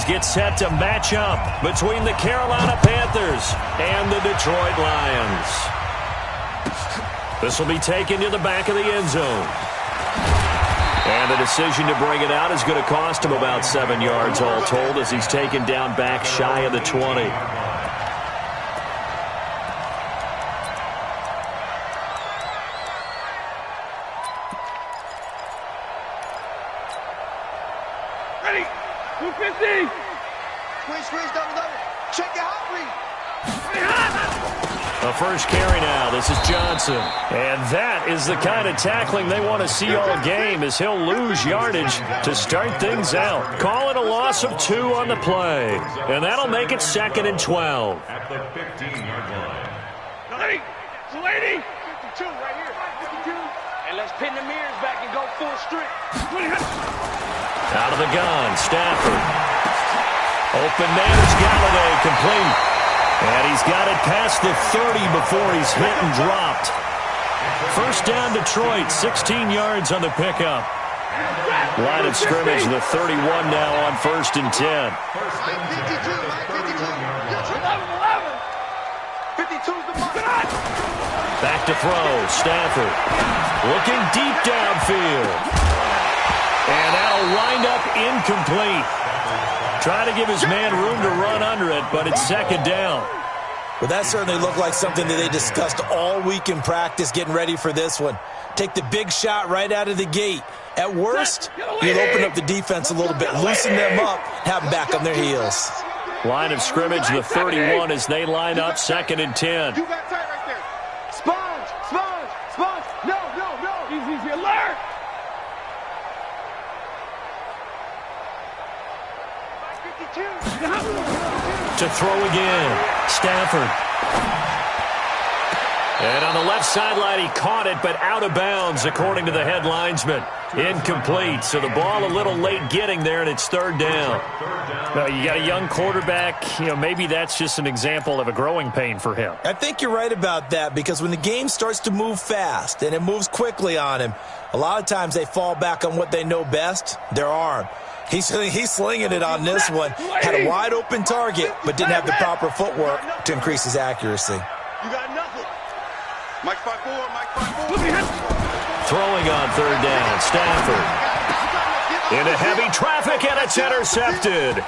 get set to match up between the Carolina Panthers and the Detroit Lions. This will be taken to the back of the end zone. And the decision to bring it out is going to cost him about 7 yards all told as he's taken down back shy of the 20. Ready? 250. Squeeze, double. Check your hot read. A first carry now. This is Johnson. And that is the kind of tackling they want to see all game as he'll lose yardage to start things out. Call it a loss of 2 on the play. And that'll make it 2nd and 12. At the 15-yard line. Ready? 280. 52 right here. 52. And let's pin the mirrors back and go full strip. Out of the gun, Stafford. Open man is Galladay, complete. And he's got it past the 30 before he's hit and dropped. First down, Detroit, 16 yards on the pickup. Line of scrimmage, the 31 now on 1st and 10. 52's the mark. Back to throw, Stafford. Looking deep downfield. And that'll wind up incomplete. Trying to give his man room to run under it, but it's 2nd down. Well, that certainly looked like something that they discussed all week in practice getting ready for this one. Take the big shot right out of the gate. At worst, you'll open up the defense a little bit, loosen them up, have them back on their heels. Line of scrimmage, the 31 as they line up 2nd and 10. You got tight right there. Sponge. No. Easy, alert. To throw again, Stafford. And on the left sideline, he caught it, but out of bounds, according to the head linesman. Incomplete, so the ball a little late getting there, and it's 3rd down. You got a young quarterback. Maybe that's just an example of a growing pain for him. I think you're right about that because when the game starts to move fast and it moves quickly on him, a lot of times they fall back on what they know best, their arm. He's slinging it on this one. Had a wide-open target, but didn't have the proper footwork to increase his accuracy. You got nothing. Mike 5-4. Throwing on 3rd down, Stafford. Into heavy traffic, and it's intercepted.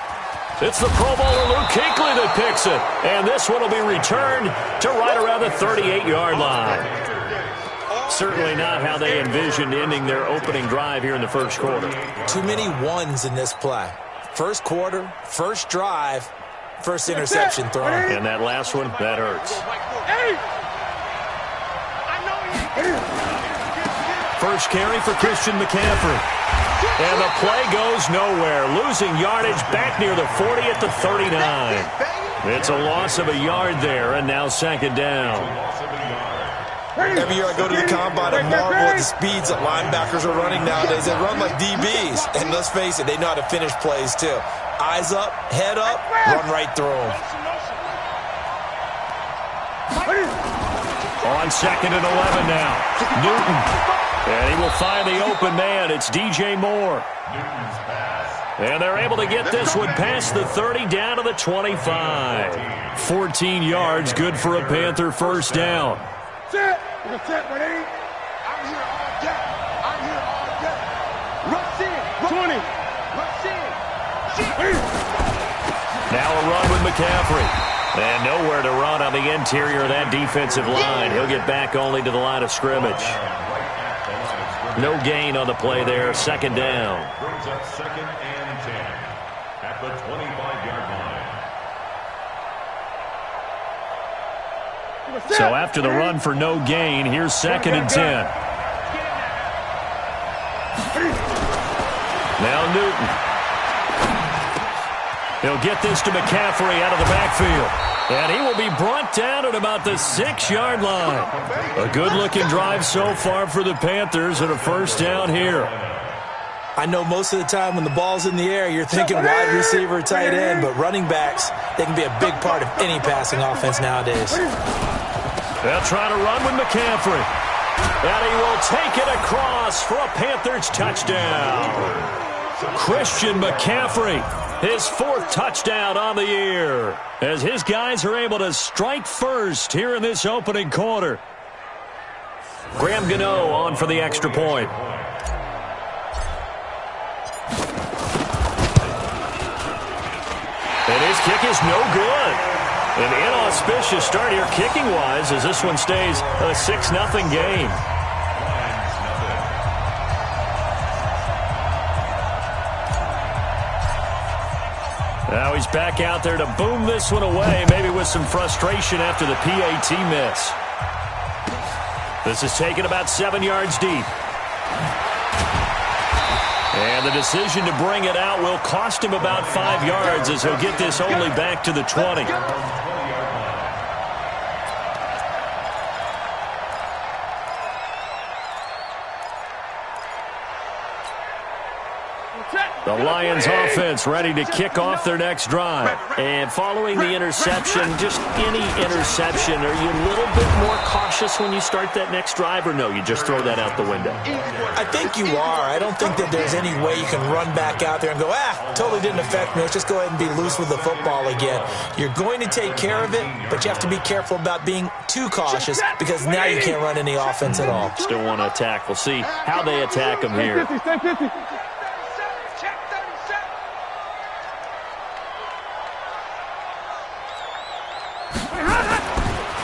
It's the Pro Bowler Luke Kuechly that picks it. And this one will be returned to right around the 38-yard line. Certainly not how they envisioned ending their opening drive here in the first quarter. Too many ones in this play. First quarter, first drive, first interception thrown. And that last one, that hurts. First carry for Christian McCaffrey. And the play goes nowhere. Losing yardage back near the 40 at the 39. It's a loss of a yard there, and now 2nd down. Every year I go to the combine and marvel at the speeds that linebackers are running nowadays. They run like DBs. And let's face it, they know how to finish plays too. Eyes up, head up, run right through them. On 2nd and 11 now. Newton. And he will find the open man. It's DJ Moore. And they're able to get this one past the 30 down to the 25. 14 yards, good for a Panther first down. Set, ready? I'm here all day. Rush in. 20. Rush in. Now a run with McCaffrey. And nowhere to run on the interior of that defensive line. He'll get back only to the line of scrimmage. No gain on the play there. 2nd down. Brings up 2nd and 10 at the 25-yard line. So after the run for no gain, here's 2nd and 10. Now Newton. He'll get this to McCaffrey out of the backfield. And he will be brought down at about the 6-yard line. A good-looking drive so far for the Panthers and a first down here. I know most of the time when the ball's in the air, you're thinking wide receiver, tight end, but running backs, they can be a big part of any passing offense nowadays. They'll try to run with McCaffrey. And he will take it across for a Panthers touchdown. Christian McCaffrey His 4th touchdown on the year, as his guys are able to strike first here in this opening quarter. Graham Gano on for the extra point. And his kick is no good. An inauspicious start here kicking-wise as this one stays a 6-0 game. Now he's back out there to boom this one away, maybe with some frustration after the PAT miss. This is taken about 7 yards deep. And the decision to bring it out will cost him about 5 yards as he'll get this only back to the 20. The Lions offense ready to kick off their next drive. And following the interception, just any interception, are you a little bit more cautious when you start that next drive, or no, you just throw that out the window? I think you are. I don't think that there's any way you can run back out there and go, totally didn't affect me. Let's just go ahead and be loose with the football again. You're going to take care of it, but you have to be careful about being too cautious because now you can't run any offense at all. Still want to attack. We'll see how they attack him here.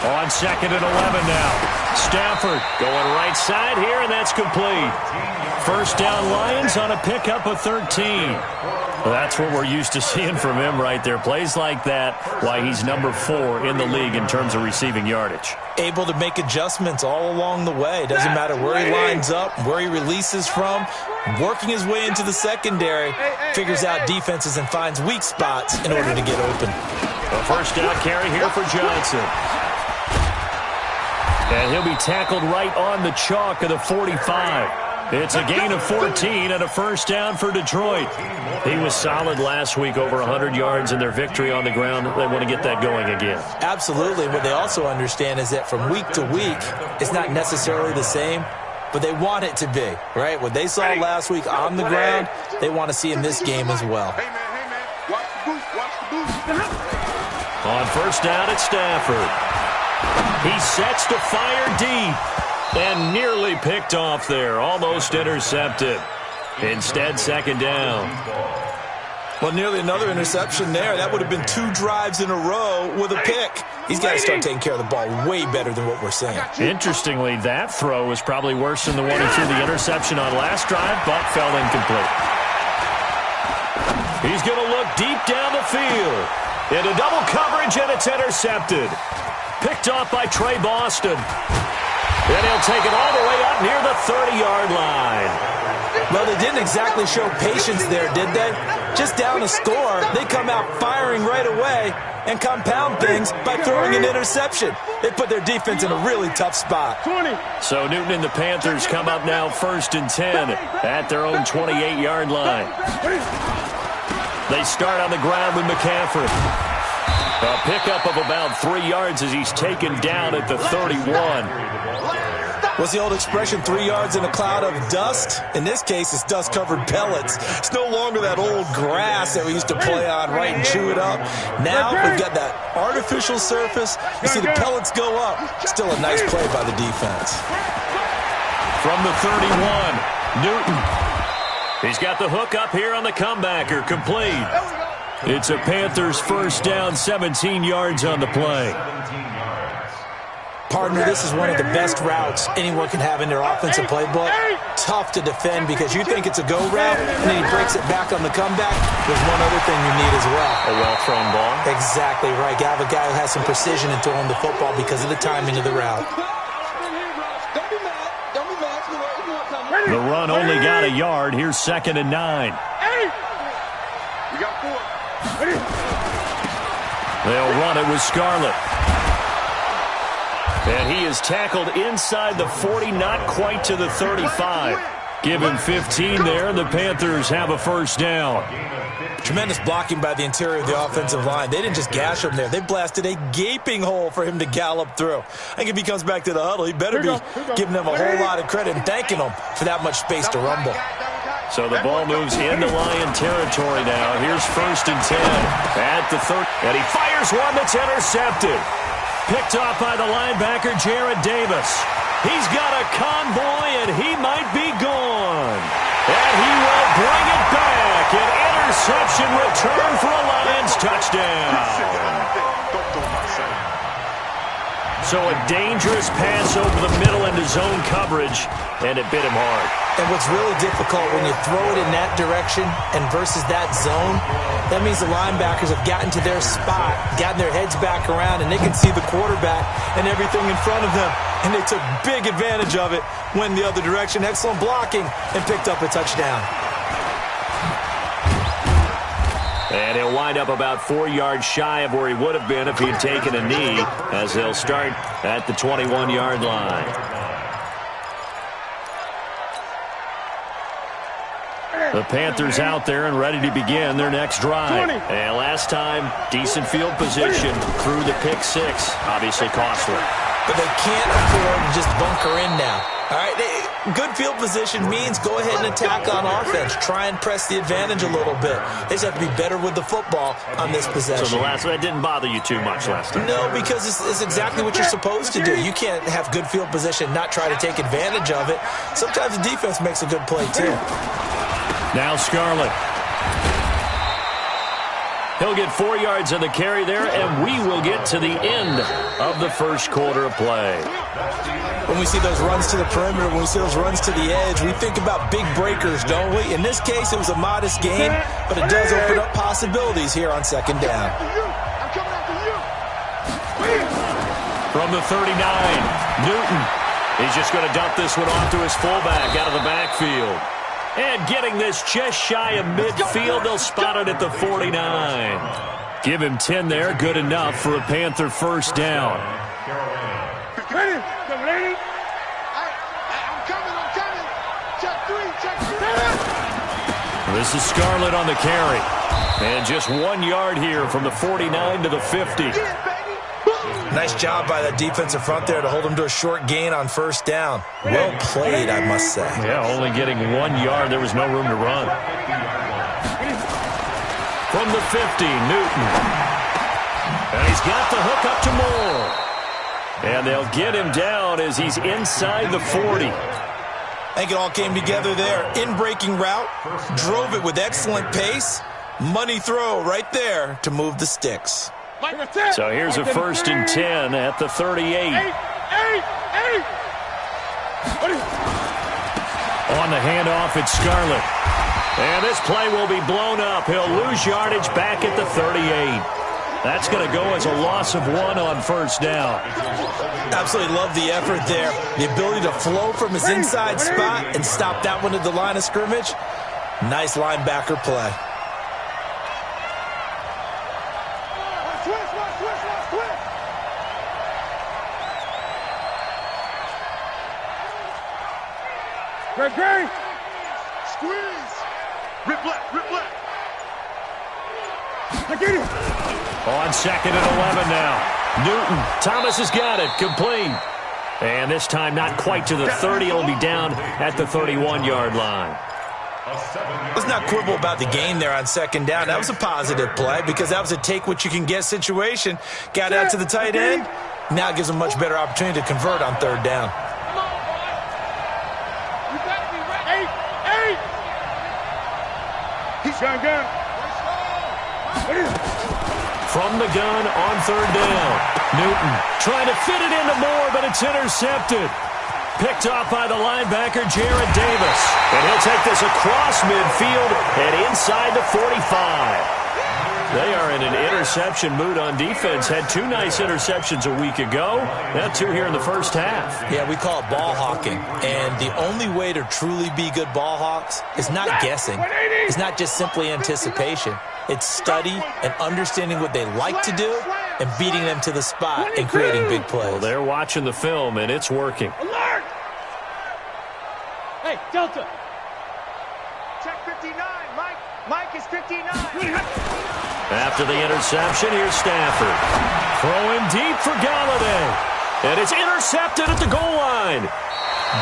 On 2nd and 11 now. Stafford going right side here, and that's complete. First down Lions on a pickup of 13. Well, that's what we're used to seeing from him right there. Plays like that, why he's number 4 in the league in terms of receiving yardage. Able to make adjustments all along the way. Doesn't matter where he lines up, where he releases from. Working his way into the secondary, figures out defenses and finds weak spots in order to get open. A first down carry here for Johnson. And he'll be tackled right on the chalk of the 45. It's a gain of 14 and a first down for Detroit. He was solid last week, over 100 yards in their victory on the ground. They want to get that going again. Absolutely. What they also understand is that from week to week, it's not necessarily the same, but they want it to be, right? What they saw last week on the ground, they want to see in this game as well. On first down, it's Stafford. He sets to fire deep and nearly picked off there. Almost intercepted. Instead, second down. Well, nearly another interception there. That would have been 2 drives in a row with a pick. He's got to start taking care of the ball way better than what we're seeing. Interestingly, that throw was probably worse than the one he threw the interception on last drive, but fell incomplete. He's going to look deep down the field. Into double coverage, and it's intercepted. Picked off by Trey Boston. Then he'll take it all the way up near the 30-yard line. Well, they didn't exactly show patience there, did they? Just down a score, they come out firing right away and compound things by throwing an interception. They put their defense in a really tough spot. So Newton and the Panthers come up now 1st and 10 at their own 28-yard line. They start on the ground with McCaffrey. A pickup of about 3 yards as he's taken down at the 31. What's the old expression, 3 yards in a cloud of dust? In this case, it's dust-covered pellets. It's no longer that old grass that we used to play on, right, and chew it up. Now we've got that artificial surface. You see the pellets go up. Still a nice play by the defense. From the 31, Newton. He's got the hook up here on the comebacker, complete. It's a Panthers first down, 17 yards on the play. Partner, this is one of the best routes anyone can have in their offensive playbook. Tough to defend because you think it's a go route, and then he breaks it back on the comeback. There's one other thing you need as well. A well-thrown ball. Exactly right. You have a guy who has some precision in throwing the football because of the timing of the route. The run only got a yard. Here's 2nd and 9. We got 4. They'll run it with Scarlett. And he is tackled inside the 40, not quite to the 35. Give him 15 there, and the Panthers have a first down. Tremendous blocking by the interior of the offensive line. They didn't just gash him there. They blasted a gaping hole for him to gallop through. I think if he comes back to the huddle, he better be giving them a whole lot of credit and thanking them for that much space to rumble. So the ball moves into Lion territory now. Here's 1st and 10 at the 30. And he fires one that's intercepted. Picked off by the linebacker, Jared Davis. He's got a convoy, and he might be gone. And he will bring it back. An interception return for a Lions touchdown. So a dangerous pass over the middle into zone coverage, and it bit him hard. And what's really difficult when you throw it in that direction and versus that zone, that means the linebackers have gotten to their spot, gotten their heads back around, and they can see the quarterback and everything in front of them. And they took big advantage of it, went the other direction, excellent blocking, and picked up a touchdown. And he'll wind up about 4 yards shy of where he would have been if he'd taken a knee, as they'll start at the 21-yard line. The Panthers out there and ready to begin their next drive. And last time, decent field position through the pick six. Obviously costly. But they can't afford to just bunker in now. All right, good field position means go ahead and attack on offense. Try and press the advantage a little bit. They just have to be better with the football on this possession. So that didn't bother you too much last time? No, because it's exactly what you're supposed to do. You can't have good field position, not try to take advantage of it. Sometimes the defense makes a good play, too. Now Scarlett. He'll get 4 yards on the carry there, and we will get to the end of the first quarter of play. When we see those runs to the perimeter, when we see those runs to the edge, we think about big breakers, don't we? In this case, it was a modest gain, but it does open up possibilities here on 2nd down. From the 39, Newton. He's just going to dump this one off to his fullback out of the backfield. And getting this just shy of midfield, they'll spot it at the 49. Give him 10 there, good enough for a Panther 1st down. Ready? I'm coming. Check 3. This is Scarlett on the carry. And just 1 yard here from the 49 to the 50. Nice job by that defensive front there to hold him to a short gain on 1st down. Well played, I must say. Yeah, only getting 1 yard. There was no room to run. From the 50, Newton. And he's got the hook up to Moore. And they'll get him down as he's inside the 40. I think it all came together there. In-breaking route, drove it with excellent pace. Money throw right there to move the sticks. So here's a 1st and 10 at the 38. On the handoff, it's Scarlett. And this play will be blown up. He'll lose yardage back at the 38. That's going to go as a loss of 1 on 1st down. Absolutely love the effort there. The ability to flow from his inside spot and stop that one at the line of scrimmage. Nice linebacker play. Great. Squeeze. Rip left. I get it. On 2nd and 11 now. Newton. Thomas has got it. Complete. And this time not quite to the 30. It'll be down at the 31-yard line. Let's not quibble about the gain there on 2nd down. That was a positive play because that was a take-what-you-can-get situation. Got out to the tight end. Now it gives him a much better opportunity to convert on 3rd down. Gun. From the gun on 3rd down. Newton trying to fit it into Moore, but it's intercepted. Picked off by the linebacker, Jared Davis. And he'll take this across midfield and inside the 45. They are in an interception mood on defense. Had 2 nice interceptions a week ago. Now 2 here in the 1st half. Yeah, we call it ball hawking. And the only way to truly be good ball hawks is not guessing. It's not just simply anticipation. It's study and understanding what they like to do and beating them to the spot and creating big plays. Well, they're watching the film, and it's working. Alert! Hey, Delta. Check 59. Mike is 59. After the interception, here's Stafford. Throwing deep for Galladay. And it's intercepted at the goal line.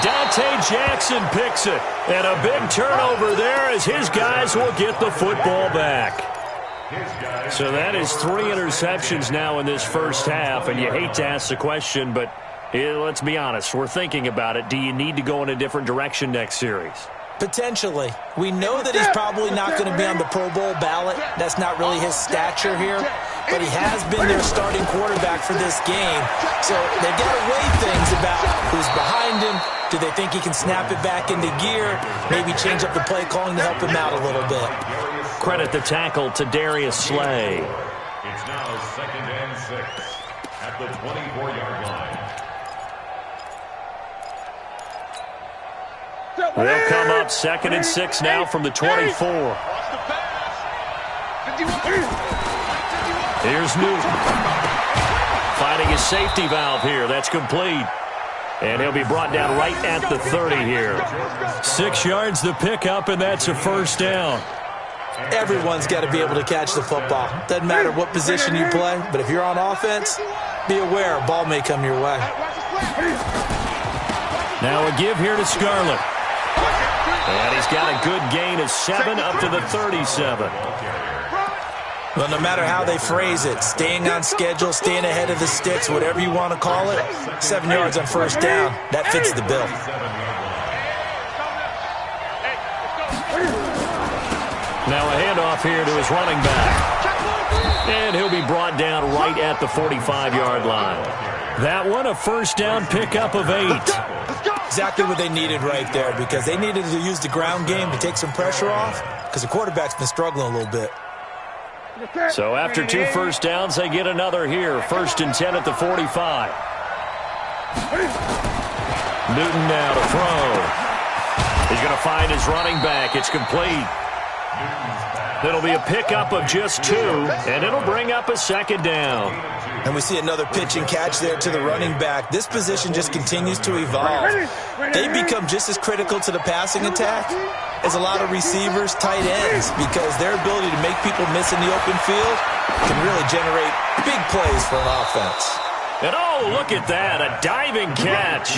Dante Jackson picks it. And a big turnover there as his guys will get the football back. So that is 3 interceptions now in this first half. And you hate to ask the question, but let's be honest. We're thinking about it. Do you need to go in a different direction next series? Potentially. We know that he's probably not going to be on the Pro Bowl ballot. That's not really his stature here. But he has been their starting quarterback for this game. So they've got to weigh things about who's behind him. Do they think he can snap it back into gear? Maybe change up the play calling to help him out a little bit. Credit the tackle to Darius Slay. It's now 2nd and 6 at the 24-yard line. They'll come up 2nd and 6 now from the 24. Here's Newton. Finding his safety valve here. That's complete. And he'll be brought down right at the 30 here. 6 yards the pickup, and that's a first down. Everyone's got to be able to catch the football. Doesn't matter what position you play, but if you're on offense, be aware a ball may come your way. Now a give here to Scarlett. And he's got a good gain of 7 up to the 37. Well, no matter how they phrase it, staying on schedule, staying ahead of the sticks, whatever you want to call it, 7 yards on first down, that fits the bill. Now a handoff here to his running back. And he'll be brought down right at the 45-yard line. That one, a first down pickup of 8. Exactly what they needed right there, because they needed to use the ground game to take some pressure off, because the quarterback's been struggling a little bit. So after 2 first downs, they get another here. 1st and 10 at the 45. Newton now to throw. He's going to find his running back. It's complete. It'll be a pickup of just 2, and it'll bring up a 2nd down. And we see another pitch and catch there to the running back. This position just continues to evolve. They become just as critical to the passing attack as a lot of receivers, tight ends, because their ability to make people miss in the open field can really generate big plays for an offense. And oh, look at that, a diving catch.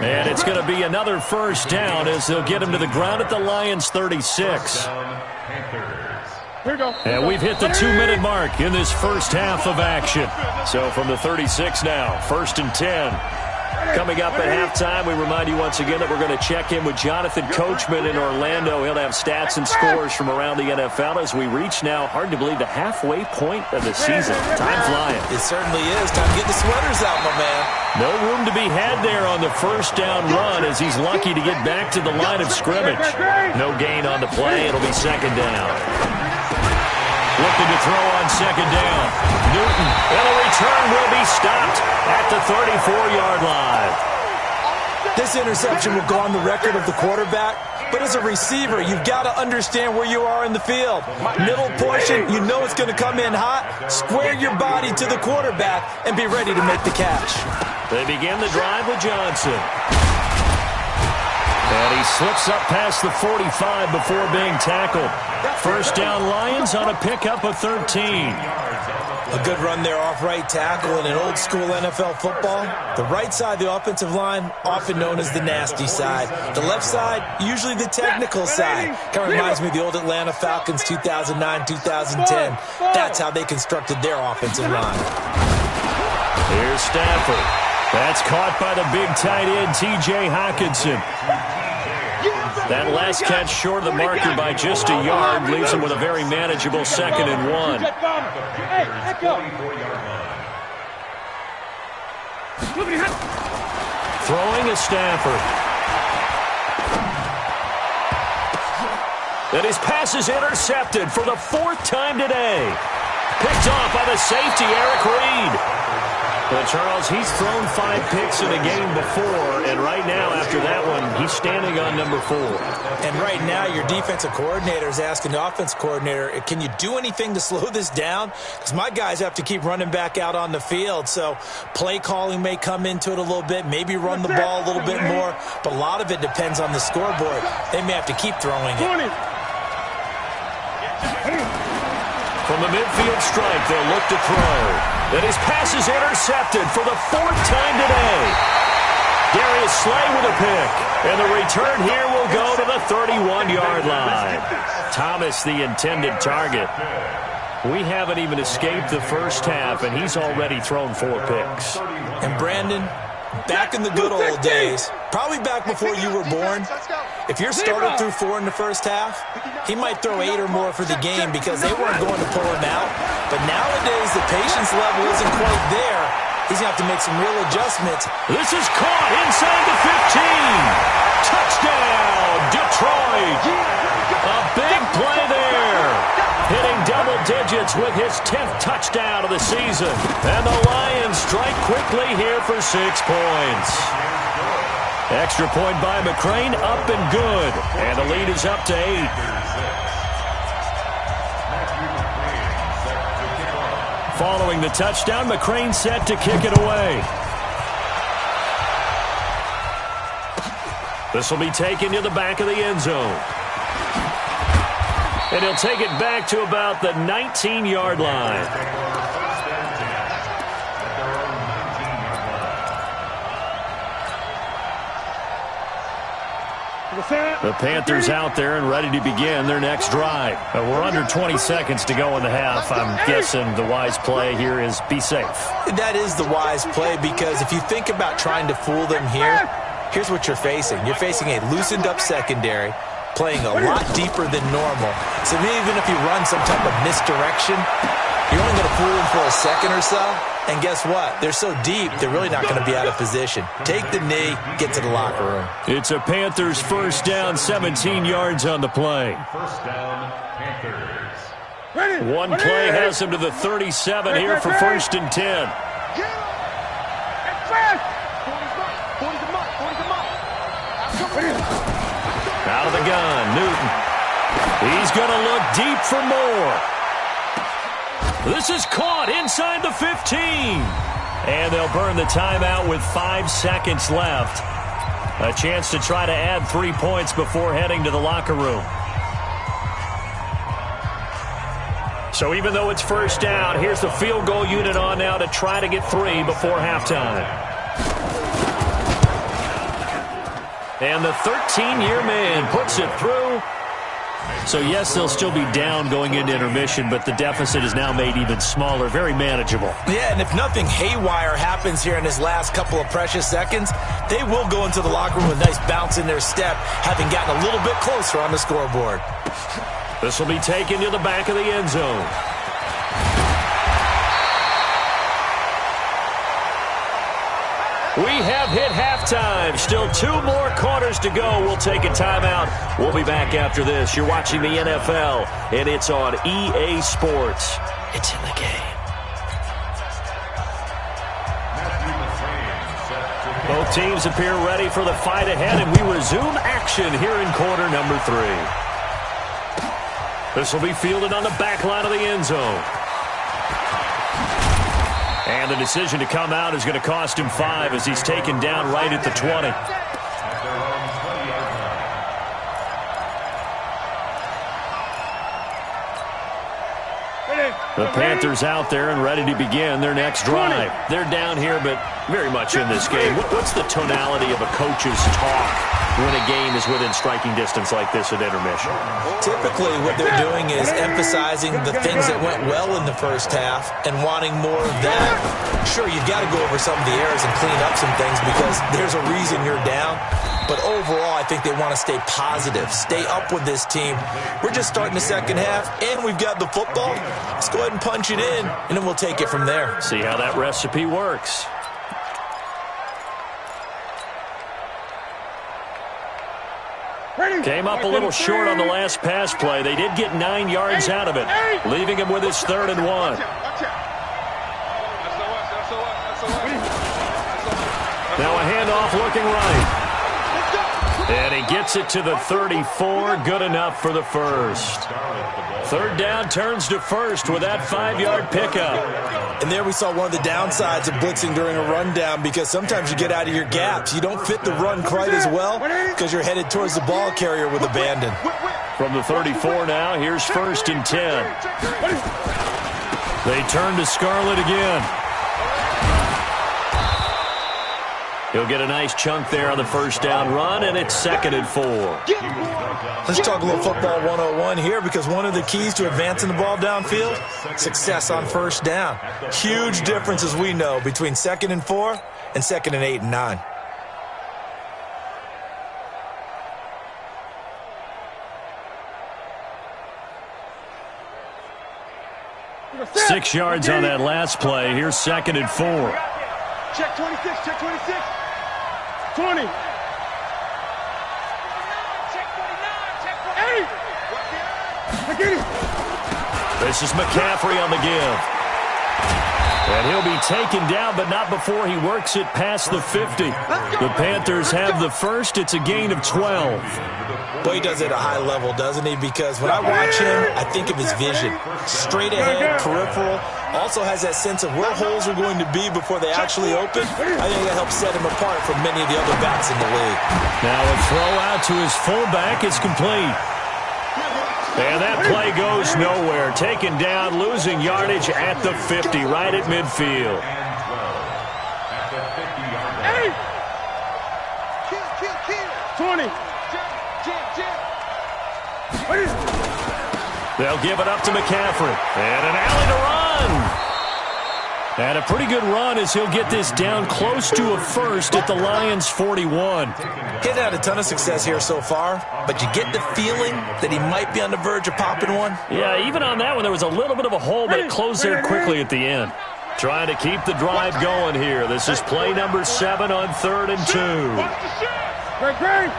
And it's going to be another first down as they'll get him to the ground at the Lions' 36. And we've hit the 2-minute mark in this first half of action. So from the 36 now, 1st and 10. Coming up at halftime, we remind you once again that we're going to check in with Jonathan Coachman in Orlando. He'll have stats and scores from around the NFL as we reach now, hard to believe, the halfway point of the season. Time flying. It certainly is. Time to get the sweaters out, my man. No room to be had there on the first down run as he's lucky to get back to the line of scrimmage. No gain on the play. It'll be 2nd down. Looking to throw on 2nd down. Newton, and a return will be stopped at the 34-yard line. This interception will go on the record of the quarterback, but as a receiver, you've got to understand where you are in the field. Middle portion, you know it's going to come in hot. Square your body to the quarterback and be ready to make the catch. They begin the drive with Johnson. And he slips up past the 45 before being tackled. First down Lions on a pickup of 13. A good run there off right tackle in an old-school NFL football. The right side, the offensive line, often known as the nasty side. The left side, usually the technical side. Kind of reminds me of the old Atlanta Falcons 2009-2010. That's how they constructed their offensive line. Here's Stafford. That's caught by the big tight end, T.J. Hawkinson. That last catch short of the marker by just a yard leaves him with a very manageable 2nd and 1. Throwing is Stafford. And his pass is intercepted for the 4th time today. Picked off by the safety, Eric Reed. Well, Charles, he's thrown 5 picks in a game before, and right now, after that one, he's standing on number 4. And right now, your defensive coordinator is asking the offensive coordinator, can you do anything to slow this down? Because my guys have to keep running back out on the field, so play calling may come into it a little bit, maybe run the ball a little bit more, but a lot of it depends on the scoreboard. They may have to keep throwing it. From the midfield stripe, they'll look to throw. And his pass is intercepted for the 4th time today. Darius Slay with a pick. And the return here will go to the 31-yard line. Thomas, the intended target. We haven't even escaped the first half, and he's already thrown 4 picks. And Brandon, back in the good old days, probably back before you were born, if your starter threw 4 in the first half, he might throw 8 or more for the game because they weren't going to pull him out. But nowadays, the patience level isn't quite there. He's going to have to make some real adjustments. This is caught inside the 15. Touchdown, Detroit. A big play there. Hitting double digits with his 10th touchdown of the season. And the Lions strike quickly here for 6 points. Extra point by McCrane, up and good. And the lead is up to 8. Following the touchdown, McCrane set to kick it away. This will be taken to the back of the end zone. And he'll take it back to about the 19-yard line. The Panthers out there and ready to begin their next drive. We're under 20 seconds to go in the half. I'm guessing the wise play here is be safe. That is the wise play because if you think about trying to fool them here, here's what you're facing. You're facing a loosened up secondary, playing a lot deeper than normal. So even if you run some type of misdirection, you're only going to fool them for a second or so. And guess what? They're so deep, they're really not going to be out of position. Take the knee, get to the locker room. It's a Panthers first down, 17 yards on the play. First down, Panthers. One play has him to the 37 here for first and 10. Out of the gun, Newton. He's going to look deep for more. This is caught inside the 15. And they'll burn the timeout with 5 seconds left. A chance to try to add 3 points before heading to the locker room. So even though it's first down, here's the field goal unit on now to try to get 3 before halftime. And the 13-year man puts it through. So, yes, they'll still be down going into intermission, but the deficit is now made even smaller, very manageable. Yeah, and if nothing haywire happens here in his last couple of precious seconds, they will go into the locker room with a nice bounce in their step, having gotten a little bit closer on the scoreboard. This will be taken to the back of the end zone. We have hit halftime. Still 2 more quarters to go. We'll take a timeout. We'll be back after this. You're watching the NFL, and it's on EA Sports. It's in the game. Both teams appear ready for the fight ahead, and we resume action here in quarter number 3. This will be fielded on the back line of the end zone. And the decision to come out is going to cost him 5 as he's taken down right at the 20. The Panthers out there and ready to begin their next drive. They're down here, but very much in this game. What's the tonality of a coach's talk when a game is within striking distance like this at intermission? Typically, what they're doing is emphasizing the things that went well in the first half and wanting more of that. Sure, you've got to go over some of the errors and clean up some things because there's a reason you're down. But overall, I think they want to stay positive, stay up with this team. We're just starting the second half, and we've got the football. Let's go ahead and punch it in, and then we'll take it from there. See how that recipe works. Came up a little short on the last pass play. They did get 9 yards out of it, leaving him with his 3rd and 1. Now a handoff looking right. And he gets it to the 34. Good enough for the first. 3rd down turns to first with that 5-yard pickup. And there we saw one of the downsides of blitzing during a rundown because sometimes you get out of your gaps. You don't fit the run quite as well because you're headed towards the ball carrier with abandon. From the 34 now, here's 1st and 10. They turn to Scarlett again. He'll get a nice chunk there on the first down run, and it's 2nd and 4. Let's talk a little football 101 here, because one of the keys to advancing the ball downfield, success on first down. Huge difference, as we know, between 2nd and 4 and 2nd and 8 and 9. Six yards on that last play. Here's 2nd and 4. Check 26, check 26. 20. This is McCaffrey on the give. And he'll be taken down, but not before he works it past the 50. The Panthers have the first. It's a gain of 12. Boy, he does it at a high level, doesn't he? Because when I watch him, I think of his vision. Straight ahead, peripheral. Also has that sense of where holes are going to be before they actually open. I think that helps set him apart from many of the other backs in the league. Now a throw out to his fullback is complete. And that play goes nowhere. Taken down, losing yardage at the 50, right at midfield. Hey! 20. They'll give it up to McCaffrey. And an alley to run. And a pretty good run as he'll get this down close to a first at the Lions' 41. He's had a ton of success here so far, but you get the feeling that he might be on the verge of popping one. Yeah, even on that one, there was a little bit of a hole, but it closed there quickly at the end. Trying to keep the drive going here. This is play number 7 on 3rd and 2. Great.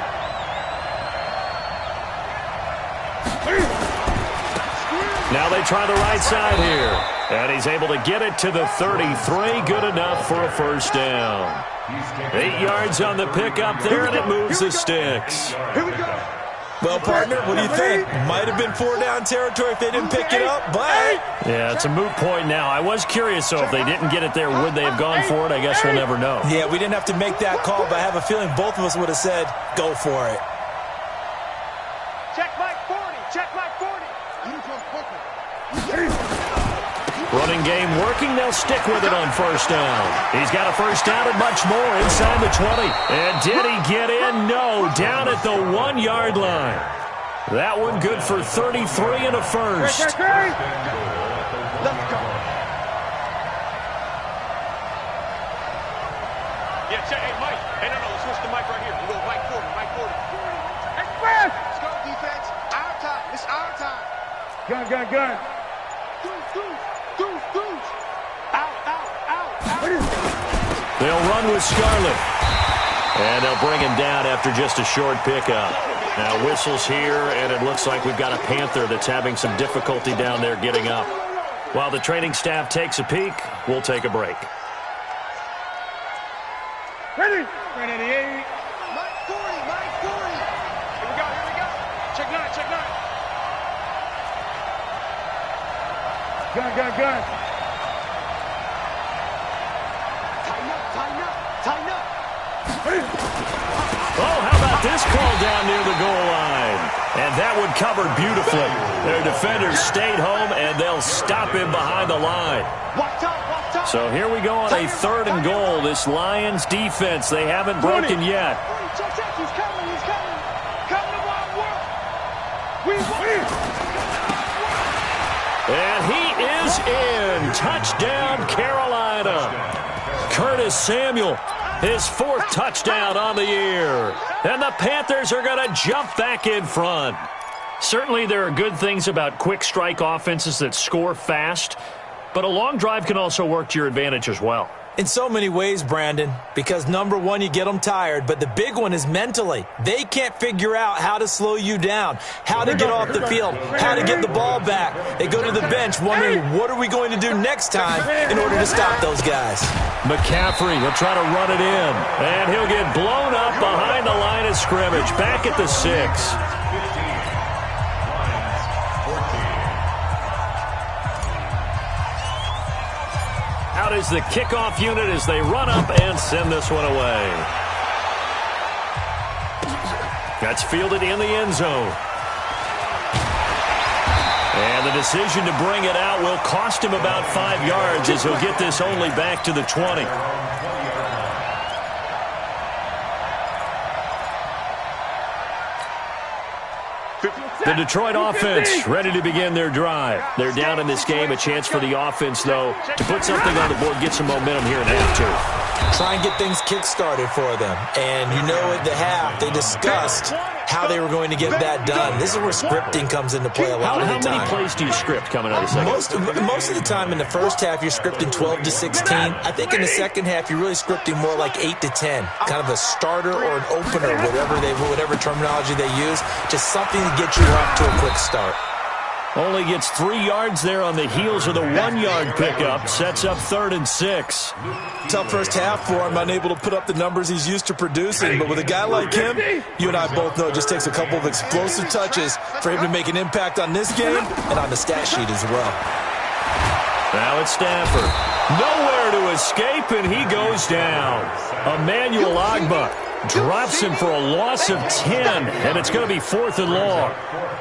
Now they try the right side here. And he's able to get it to the 33. Good enough for a first down. 8 yards on the pickup there, and it moves the sticks. Here we go. Well, partner, what do you think? Might have been 4-down territory if they didn't pick it up, but... Yeah, it's a moot point now. I was curious, so if they didn't get it there, would they have gone for it? I guess we'll never know. Yeah, we didn't have to make that call, but I have a feeling both of us would have said, go for it. Check Mike 40. Check Mike 40. Running game working. They'll stick with it on first down. He's got a first down and much more inside the 20. And did he get in? No. Down at the 1-yard line. That one good for 33 and a first. Let's go. Yeah, check. Hey, Mike. Hey, no, let's switch the mic right here. We go Mike 40, Mike 40. Express! Let's go, defense. Our time. It's our time. Gun. Deuce. Out. They'll run with Scarlett. And they'll bring him down after just a short pickup. Now whistles here, and it looks like we've got a Panther that's having some difficulty down there getting up. While the training staff takes a peek, we'll take a break. Ready? Ready, 88. Mike 40. Here we go. Check 9. Gun. Tighten up. Oh, how about this call down near the goal line? And that one covered beautifully. Their defenders stayed home, and they'll stop him behind the line. Watch out. So here we go on a 3rd and goal. This Lions defense, they haven't broken yet. Check. He's coming. Coming to wild work. We win. And he is in. Touchdown, Carolina. Curtis Samuel, his 4th touchdown on the year. And the Panthers are going to jump back in front. Certainly there are good things about quick strike offenses that score fast, but a long drive can also work to your advantage as well. In so many ways, Brandon, because number one, you get them tired, but the big one is mentally. They can't figure out how to slow you down, how to get off the field, how to get the ball back. They go to the bench wondering, what are we going to do next time in order to stop those guys? McCaffrey, he'll try to run it in, and he'll get blown up behind the line of scrimmage, back at the 6. Out is the kickoff unit as they run up and send this one away. That's fielded in the end zone. And the decision to bring it out will cost him about 5 yards as he'll get this only back to the 20. The Detroit offense ready to begin their drive. They're down in this game. A chance for the offense, though, to put something on the board, get some momentum here in half two. Try and get things kick-started for them. And you know at the half, they discussed how they were going to get that done. This is where scripting comes into play a lot of the time. How many plays do you script coming out of the second? Most of the time in the first half, you're scripting 12 to 16. I think in the second half, you're really scripting more like 8 to 10. Kind of a starter or an opener, whatever terminology they use. Just something to get you off to a quick start. Only gets 3 yards there on the heels of the 1-yard pickup. Sets up 3rd and 6. Tough first half for him, unable to put up the numbers he's used to producing. But with a guy like him, you and I both know it just takes a couple of explosive touches for him to make an impact on this game and on the stat sheet as well. Now it's Stafford. Nowhere to escape, and he goes down. Emmanuel Ogbah drops him for a loss of 10, and it's going to be 4th and long.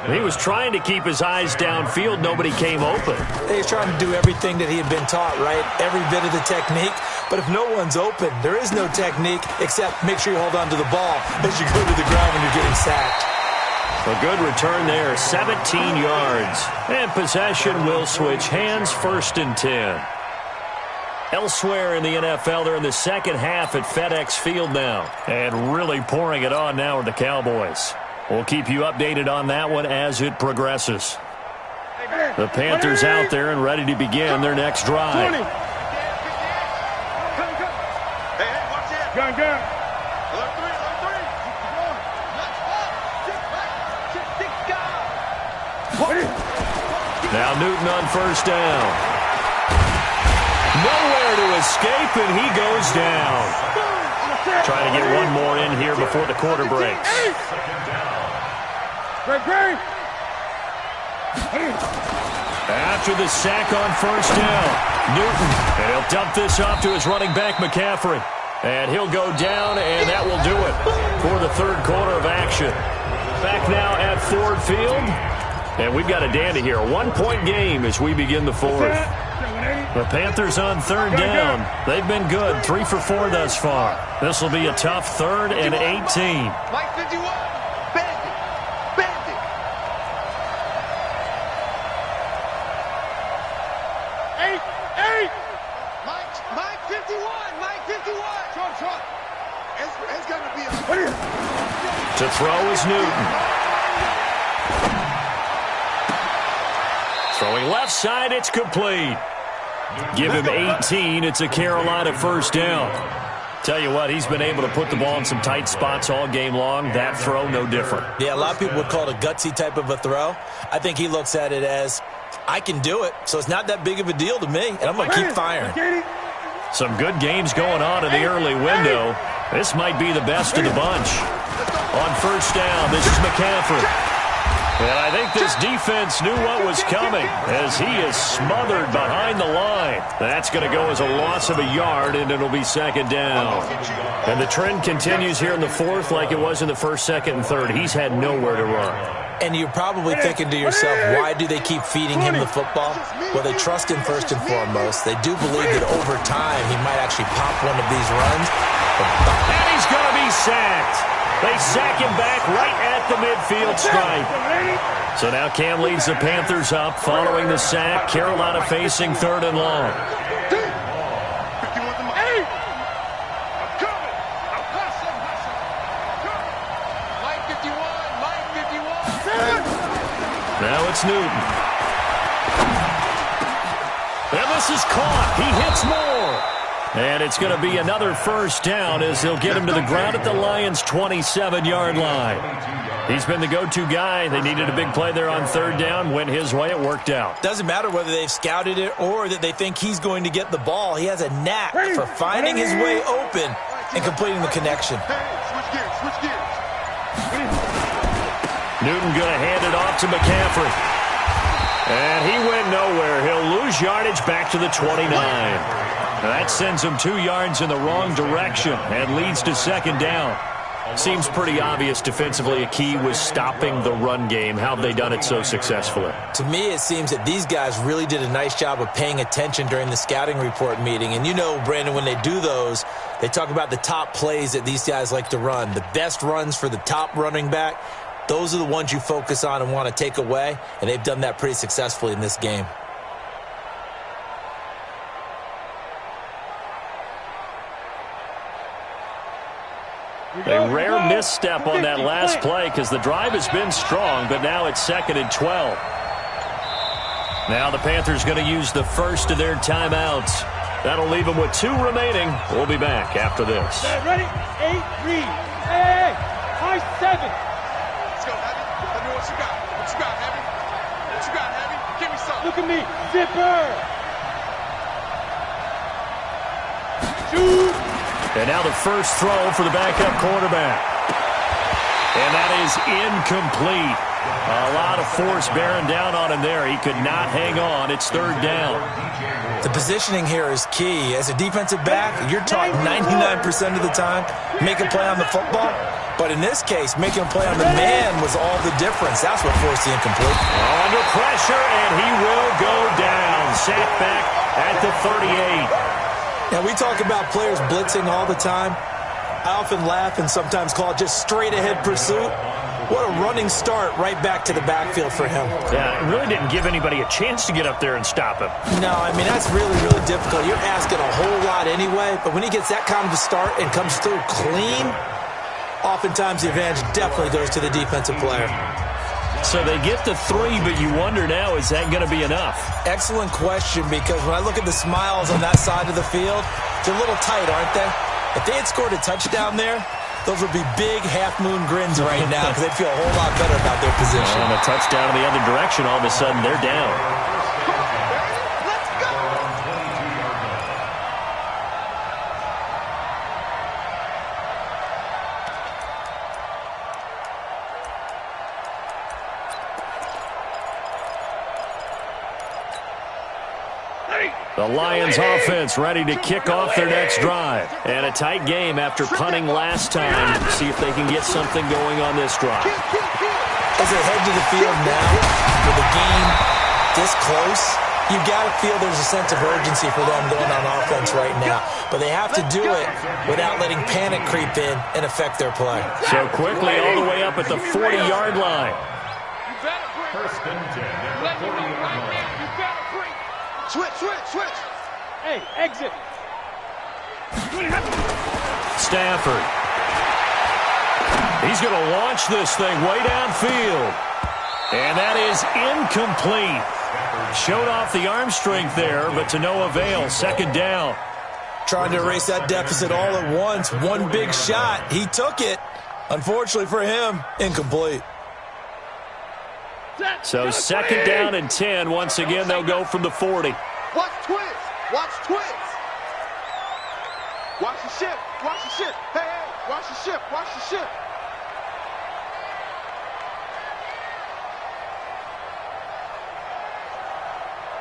He was trying to keep his eyes downfield. Nobody came open. He was trying to do everything that he had been taught, right? Every bit of the technique. But if no one's open, there is no technique except make sure you hold on to the ball as you go to the ground when you're getting sacked. A good return there, 17 yards. And possession will switch hands, 1st and 10. Elsewhere in the NFL, they're in the second half at FedEx Field now. And really pouring it on now with the Cowboys. We'll keep you updated on that one as it progresses. The Panthers out there and ready to begin their next drive. Gun. Now Newton on 1st down. Nowhere to escape, and he goes down. Trying to get one more in here before the quarter breaks. After the sack on 1st down, Newton, and he'll dump this off to his running back, McCaffrey. And he'll go down, and that will do it for the 3rd quarter of action. Back now at Ford Field, and we've got a dandy here. A 1-point game as we begin the 4th. The Panthers on 3rd down. They've been good, 3 for 4 thus far. This will be a tough 3rd and 18. Mike 51, bandit. Eight. Mike 51. Trump. It's going to be a... To throw is Newton. Throwing left side, it's complete. Give him 18. It's a Carolina 1st down. Tell you what, he's been able to put the ball in some tight spots all game long. That throw, no different. Yeah, a lot of people would call it a gutsy type of a throw. I think he looks at it as, I can do it, so it's not that big of a deal to me, and I'm going to keep firing. Some good games going on in the early window. This might be the best of the bunch. On 1st down, this is McCaffrey. And I think this defense knew what was coming as he is smothered behind the line. That's going to go as a loss of a yard, and it'll be 2nd down. And the trend continues here in the 4th like it was in the 1st, 2nd, and 3rd. He's had nowhere to run. And you're probably thinking to yourself, why do they keep feeding him the football? Well, they trust him first and foremost. They do believe that over time he might actually pop one of these runs. And he's going to be sacked. They sack him back right at the midfield stripe. So now Cam leads the Panthers up following the sack. Carolina facing 3rd and long. Now it's Newton. And this is caught. He hits more. And it's going to be another 1st down as they'll get him to the ground at the Lions' 27-yard line. He's been the go-to guy. They needed a big play there on 3rd down. Went his way. It worked out. Doesn't matter whether they've scouted it or that they think he's going to get the ball. He has a knack for finding his way open and completing the connection. Switch gears. Newton going to hand it off to McCaffrey. And he went nowhere. He'll lose yardage back to the 29. That sends him 2 yards in the wrong direction and leads to 2nd down. Seems pretty obvious defensively a key was stopping the run game. How have they done it so successfully? To me, it seems that these guys really did a nice job of paying attention during the scouting report meeting. And you know, Brandon, when they do those, they talk about the top plays that these guys like to run. The best runs for the top running back. those are the ones you focus on and want to take away, and they've done that pretty successfully in this game. A rare misstep on that last play because the drive has been strong, but now it's 2nd and 12. Now the Panthers going to use the first of their timeouts. That'll leave them with 2 remaining. We'll be back after this. Ready? 8, read. Hey, high 7. Let's go, Heavy. Let me know what you got. What you got, Heavy? What you got, Heavy? Give me something. Look at me. Zipper. Shoot. And now the first throw for the backup quarterback. And that is incomplete. A lot of force bearing down on him there. He could not hang on. It's 3rd down. The positioning here is key. As a defensive back, you're taught 99% of the time, make a play on the football. But in this case, making a play on the man was all the difference. That's what forced the incomplete. Under pressure, and he will go down. Sacked back at the 38. Now, we talk about players blitzing all the time. I often laugh and sometimes call it just straight-ahead pursuit. What a running start right back to the backfield for him. Yeah, it really didn't give anybody a chance to get up there and stop him. No, I mean, that's really, really difficult. You're asking a whole lot anyway, but when he gets that kind of a start and comes through clean, oftentimes the advantage definitely goes to the defensive player. So they get the 3, but you wonder now, is that going to be enough? Excellent question, because when I look at the smiles on that side of the field, they're a little tight, aren't they? If they had scored a touchdown there, those would be big half-moon grins right now because they'd feel a whole lot better about their position. And a touchdown in the other direction, all of a sudden they're down. Let's go. The Lions offense ready to kick off their next drive. And a tight game after punting last time. See if they can get something going on this drive. As they head to the field now, with the game this close, you've got to feel there's a sense of urgency for them going on offense right now. But they have to do it without letting panic creep in and affect their play. So quickly all the way up at the 40-yard line. First and 10 at the 40-yard line. Switch. Hey, exit. Stafford. He's going to launch this thing way downfield. And that is incomplete. Showed off the arm strength there, but to no avail. 2nd down. Trying to erase that deficit all at once. One big shot. He took it. Unfortunately for him, incomplete. So 2nd down and 10. Once again, they'll go from the 40. Watch twins. Watch the ship. Hey, watch the ship.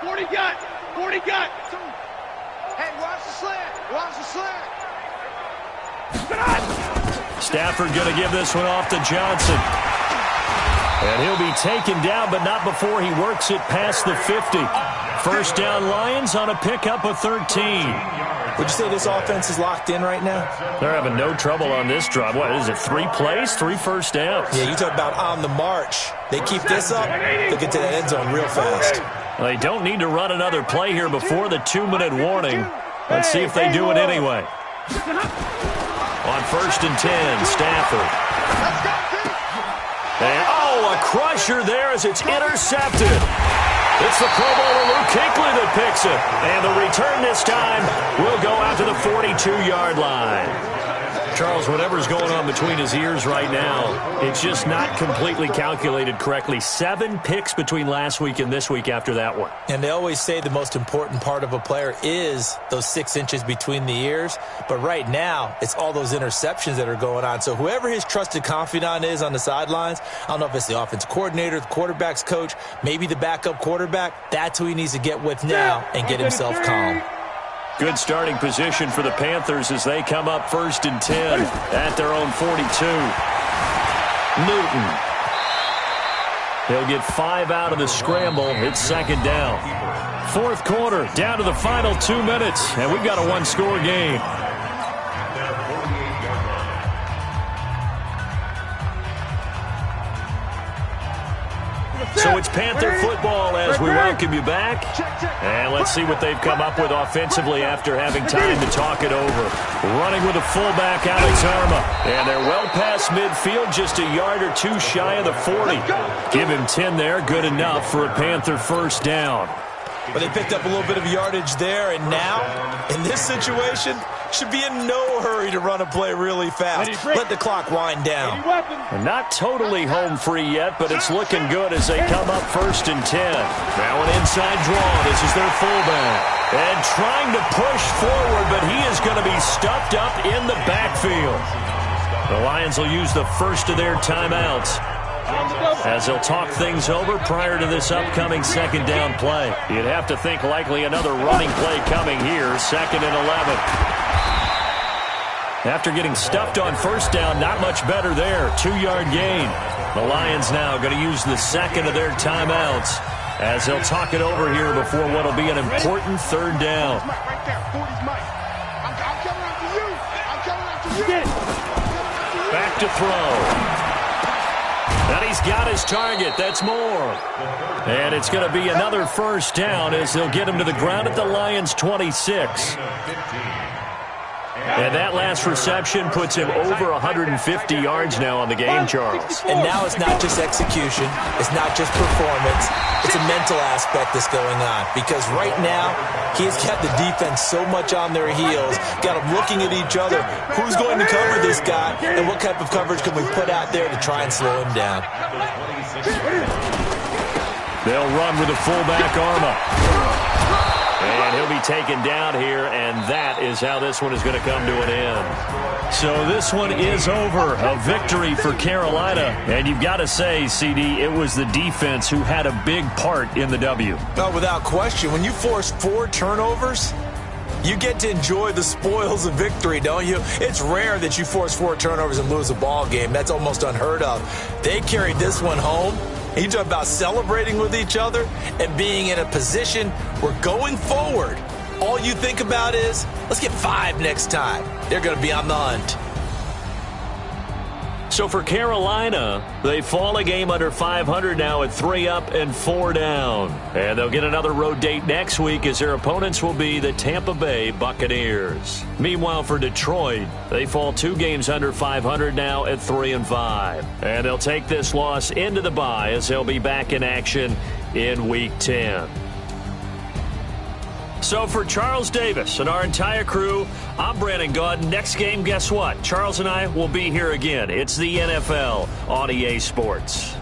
40 got. Hey, watch the slant. Stafford going to give this one off to Johnson. And he'll be taken down, but not before he works it past the 50. First down Lions on a pickup of 13. Would you say this offense is locked in right now? They're having no trouble on this drive. What is it, 3 plays, 3 first downs? Yeah, you talk about on the march. They keep this up, they'll get to that end zone real fast. Well, they don't need to run another play here before the 2-minute warning. Let's see if they do it anyway. On 1st and 10, Stafford. And, a crusher there as it's intercepted. It's the Pro Bowler Luke Kuechly that picks it. And the return this time will go out to the 42-yard line. Charles, whatever's going on between his ears right now, it's just not completely calculated correctly. 7 picks between last week and this week after that one. And they always say the most important part of a player is those 6 inches between the ears. But right now, it's all those interceptions that are going on. So whoever his trusted confidant is on the sidelines, I don't know if it's the offense coordinator, the quarterback's coach, maybe the backup quarterback, that's who he needs to get with now and get himself calm. Good starting position for the Panthers as they come up 1st and 10 at their own 42. Newton. He'll get 5 out of the scramble. It's 2nd down. 4th quarter, down to the final 2 minutes, and we've got a 1-score game. So it's Panther football as we welcome you back. And let's see what they've come up with offensively after having time to talk it over. Running with a fullback, Alex Arma. And they're well past midfield, just a yard or two shy of the 40. Give him 10 there, good enough for a Panther first down. But they picked up a little bit of yardage there, and now, in this situation, should be in no hurry to run a play really fast. Let the clock wind down. Not totally home free yet, but it's looking good as they come up 1st and 10. Now an inside draw. This is their fullback. And trying to push forward, but he is going to be stuffed up in the backfield. The Lions will use the first of their timeouts as they'll talk things over prior to this upcoming second down play. You'd have to think likely another running play coming here, 2nd and 11. After getting stuffed on first down, not much better there. 2-yard gain. The Lions now going to use the second of their timeouts as they'll talk it over here before what will be an important 3rd down. Back to throw. And he's got his target. That's more. And it's going to be another first down as they'll get him to the ground at the Lions' 26. And that last reception puts him over 150 yards now on the game, Charles. And now it's not just execution. It's not just performance. It's a mental aspect that's going on. Because right now, he's got the defense so much on their heels, got them looking at each other. Who's going to cover this guy, and what type of coverage can we put out there to try and slow him down? They'll run with the fullback Arma. And he'll be taken down here, and that is how this one is going to come to an end. So this one is over. A victory for Carolina. And you've got to say, CD, it was the defense who had a big part in the W. No, without question. When you force 4 turnovers, you get to enjoy the spoils of victory, don't you? It's rare that you force 4 turnovers and lose a ball game. That's almost unheard of. They carried this one home. You talk about celebrating with each other and being in a position where going forward, all you think about is, let's get 5 next time. They're going to be on the hunt. So for Carolina, they fall a game under 500 now at 3 up and 4 down. And they'll get another road date next week as their opponents will be the Tampa Bay Buccaneers. Meanwhile, for Detroit, they fall 2 games under 500 now at 3 and 5. And they'll take this loss into the bye as they'll be back in action in Week 10. So for Charles Davis and our entire crew, I'm Brandon Gaudin. Next game, guess what? Charles and I will be here again. It's the NFL on EA Sports.